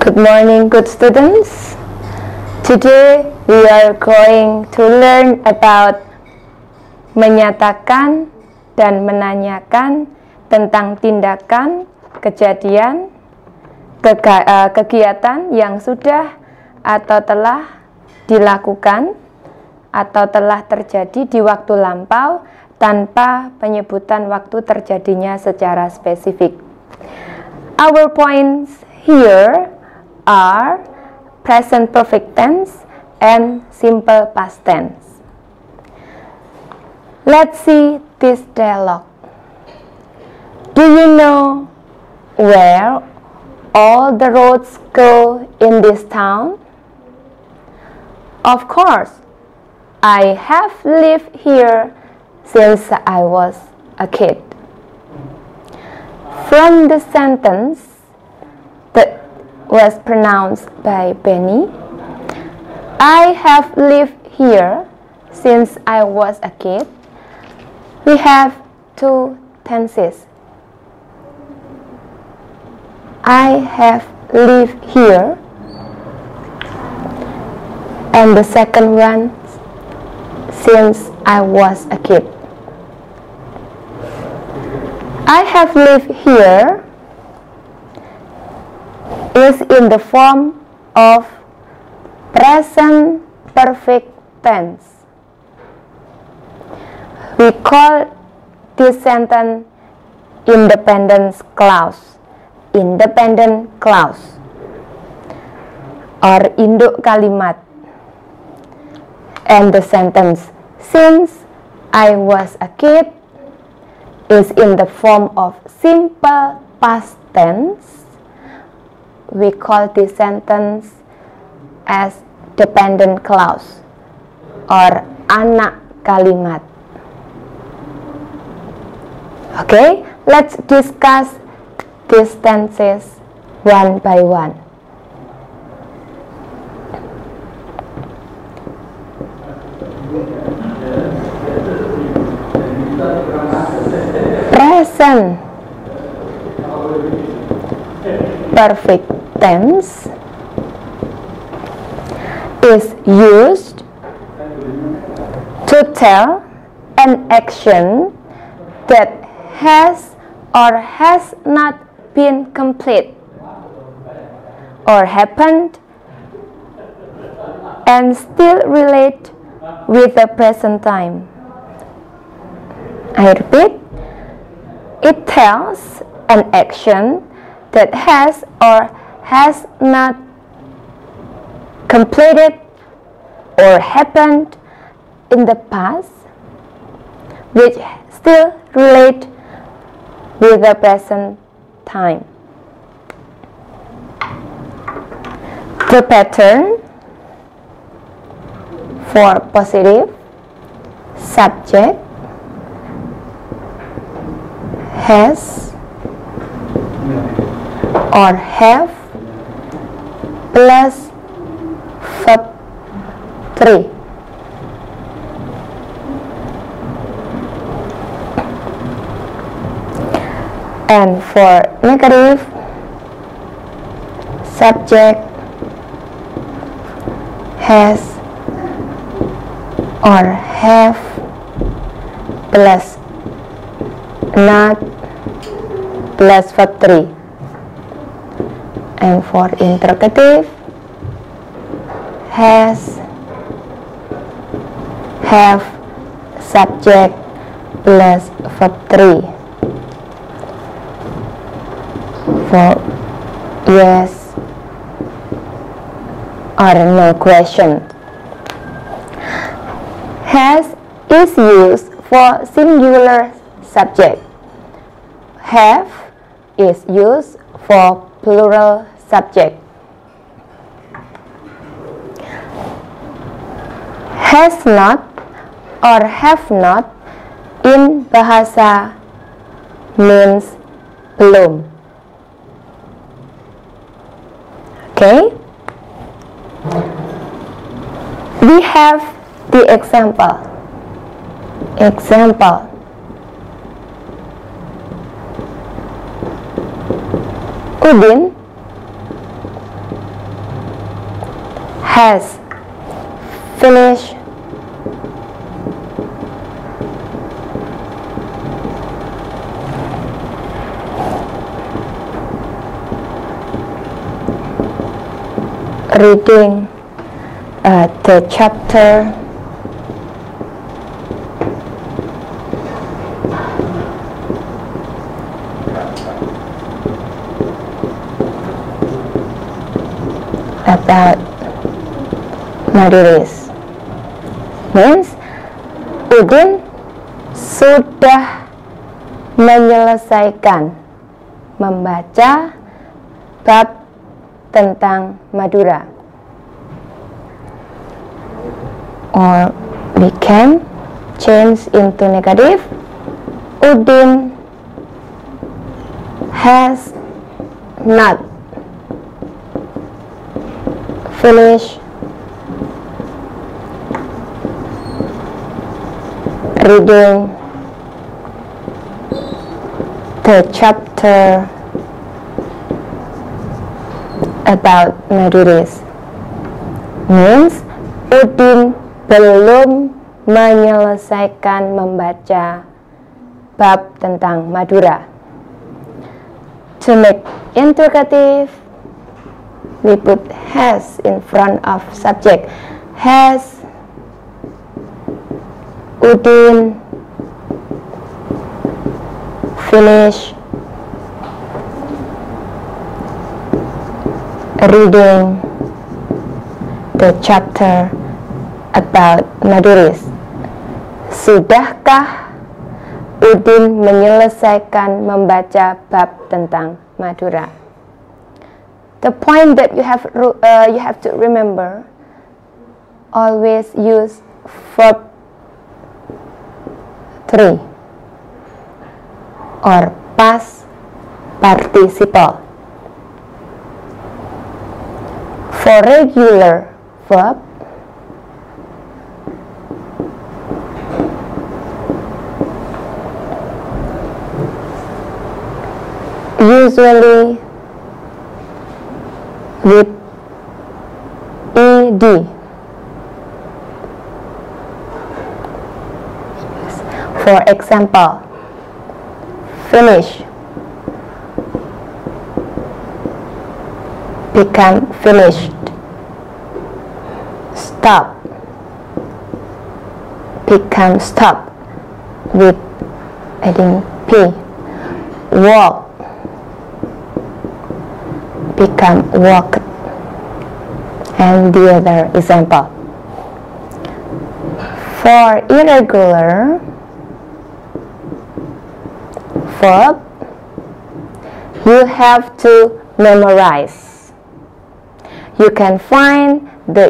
Good morning, good students. Today we are going to learn about menyatakan dan menanyakan tentang tindakan, kejadian, kegiatan yang sudah atau telah dilakukan atau telah terjadi di waktu lampau tanpa penyebutan waktu terjadinya secara spesifik. Our points here are present perfect tense and simple past tense. Let's see this dialogue. Do you know where all the roads go in this town? Of course, I have lived here since I was a kid. From the sentence that was pronounced by Benny, I have lived here since I was a kid, we have two tenses. I have lived here, and the second one, since I was a kid. I have lived here is in the form of present perfect tense. We call this sentence independent clause. Independent clause or induk kalimat. And the sentence since I was a kid is in the form of simple past tense. We call this sentence as dependent clause or anak kalimat. Okay, let's discuss these tenses one by one. Present perfect tense is used to tell an action that has or has not been complete or happened and still relate with the present time. I repeat, it tells an action that has or has not completed or happened in the past, which still relate with the present time. The pattern for positive subject has or have plus verb 3. And for negative subject has or have plus not plus verb 3. And for interrogative has, have, subject plus verb 3. For yes or no question. Has is used for singular subject. Have is used for plural subject. Has not or have not in bahasa means belum. Okay? We have the example. Udin has finished reading the chapter about Madhuris. Means Udin sudah menyelesaikan membaca bab tentang Madura. Or we can change into negative. Udin has not finished reading the chapter about Madhuris. Means Udin belum menyelesaikan membaca bab tentang Madura. To make interrogative, we put has in front of subject. Has Udin finished reading the chapter about Madhuris? Sudahkah Udin menyelesaikan membaca bab tentang Madura? The point that you have to remember, always use verb 3 or past participle. For regular verb, usually with ed. For example, finish become finished. Stop become stop with adding p. Walk become walked. And the other example. For irregular verb, you have to memorize. You can find the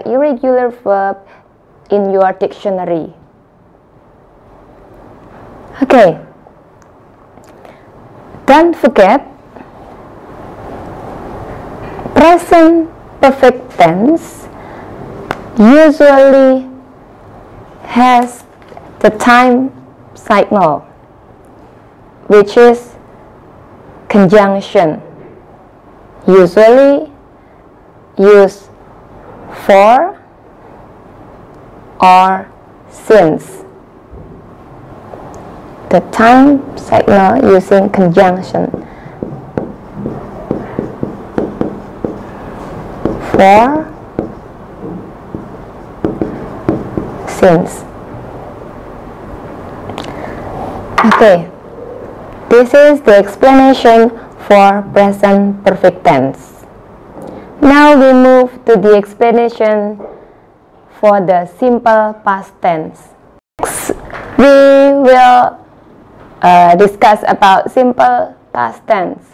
irregular verb in your dictionary. Okay. Don't forget, present perfect tense usually has the time signal, which is conjunction. Usually use for or since. The time signal using conjunction. For, since. Okay, this is the explanation for present perfect tense. Now we move to the explanation for the simple past tense. Next, we will discuss about simple past tense.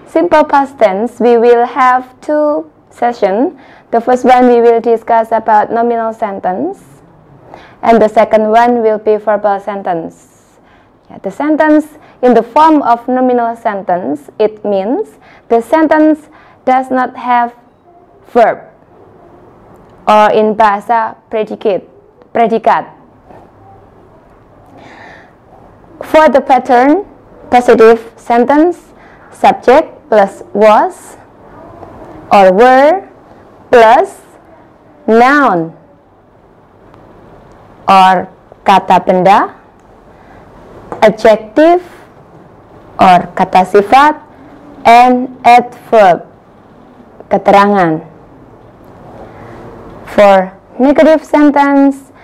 Simple past tense, we will have two sessions. The first one we will discuss about nominal sentence, and the second one will be verbal sentence. The sentence in the form of nominal sentence, it means the sentence does not have verb, or in Bahasa predicate. For the pattern, positive sentence, subject plus was or were plus noun or kata benda, adjective or kata sifat, and adverb, keterangan. For negative sentence,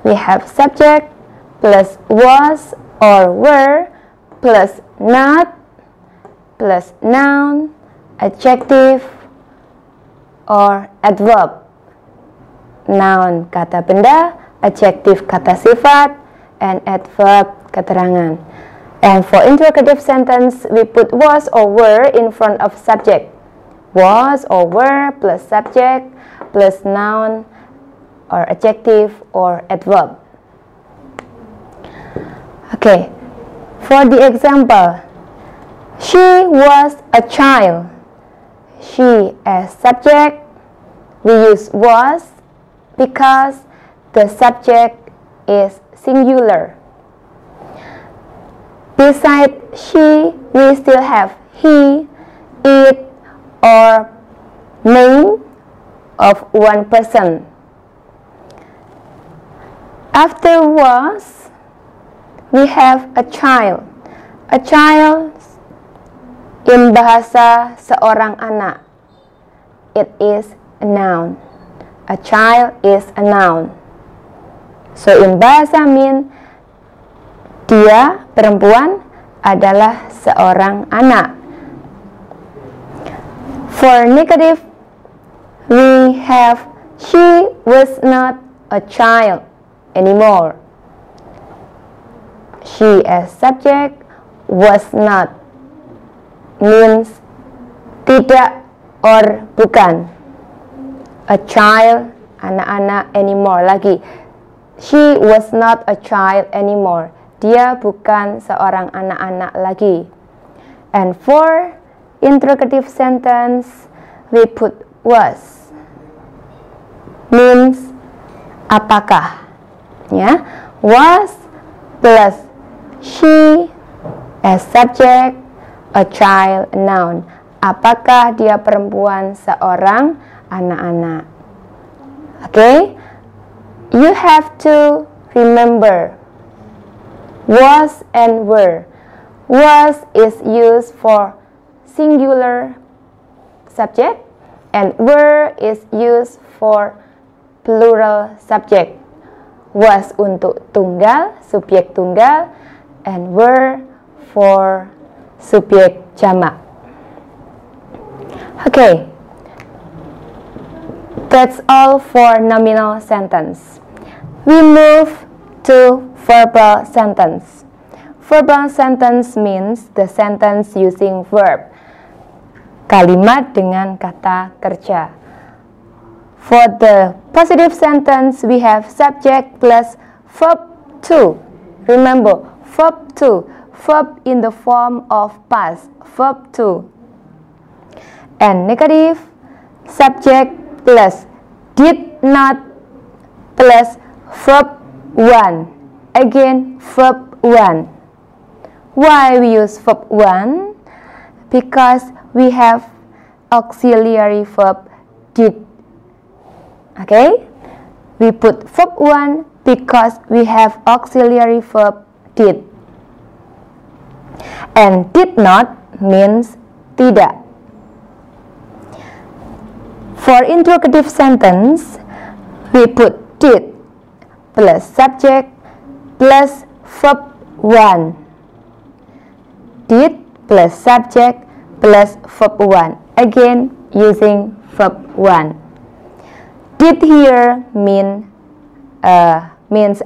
we have subject plus was or were plus not plus noun, adjective or adverb. Noun kata benda, adjective kata sifat, and adverb keterangan. And for interrogative sentence, we put was or were in front of subject. Was or were plus subject plus noun or adjective or adverb. Okay, for the example, she was a child. She as subject, we use was because the subject is singular. Beside she, we still have he, it, or name of one person. After was, we have a child. A child in bahasa seorang anak. It is a noun. A child is a noun. So in bahasa mean dia perempuan adalah seorang anak. For negative, we have she was not a child anymore. She as subject, was not means tidak or bukan. A child, anak-anak anymore lagi. She was not a child anymore. Dia bukan seorang anak-anak lagi. And for interrogative sentence, we put was. Means apakah. Ya, was plus she as subject, a child, a noun. Apakah dia perempuan seorang anak-anak. Okay, you have to remember was and were. Was is used for singular subject and were is used for plural subject. Was untuk tunggal, subjek tunggal, and were for subjek jamak. Okay, that's all for nominal sentence. We move to verbal sentence. Verbal sentence means the sentence using verb. Kalimat dengan kata kerja. For the positive sentence, we have subject plus verb to. Remember, verb to. Verb in the form of past. Verb to. And negative, subject plus did not plus verb 1. Again, verb 1. Why we use verb 1? Because we have auxiliary verb did. Okay? We put verb 1 because we have auxiliary verb did. And did not means tidak. For interrogative sentence, we put did plus subject plus verb 1. Did plus subject plus verb 1. Again, using verb 1. Did here means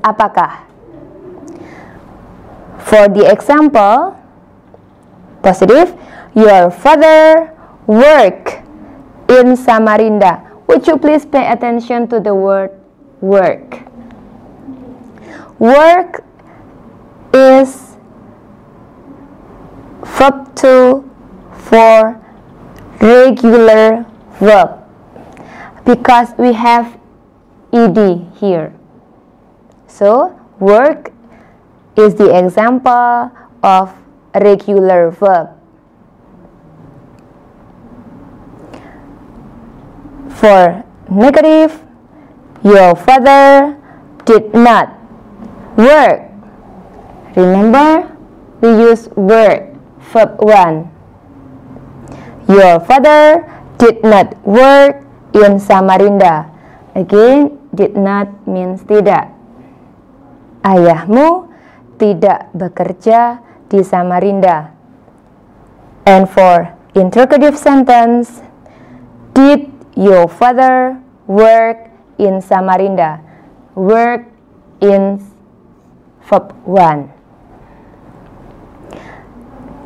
apakah. For the example, positive, your father work in Samarinda. Would you please pay attention to the word work? Work is verb 2 for regular verb because we have ed here. So work is the example of regular verb. For negative, your father did not work. Remember, we use work, verb 1. Your father did not work in Samarinda. Again, did not means tidak. Ayahmu tidak bekerja di Samarinda. And for interrogative sentence, did your father work in Samarinda? Work in verb 1.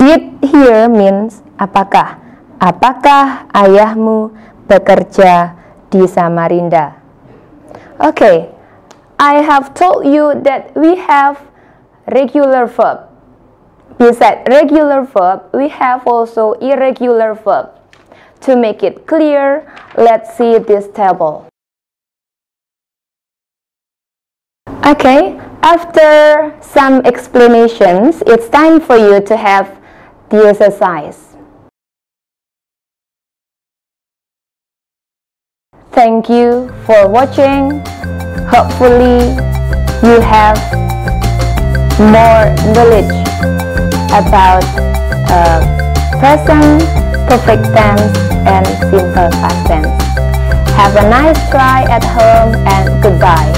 Did here means apakah? Apakah ayahmu bekerja di Samarinda? Okay, I have told you that we have regular verb. Besides regular verb, we have also irregular verb. To make it clear, let's see this table. Okay, after some explanations, it's time for you to have the exercise. Thank you for watching. Hopefully, you have more knowledge about present, perfect tense, and simple past tense. Have a nice try at home and goodbye.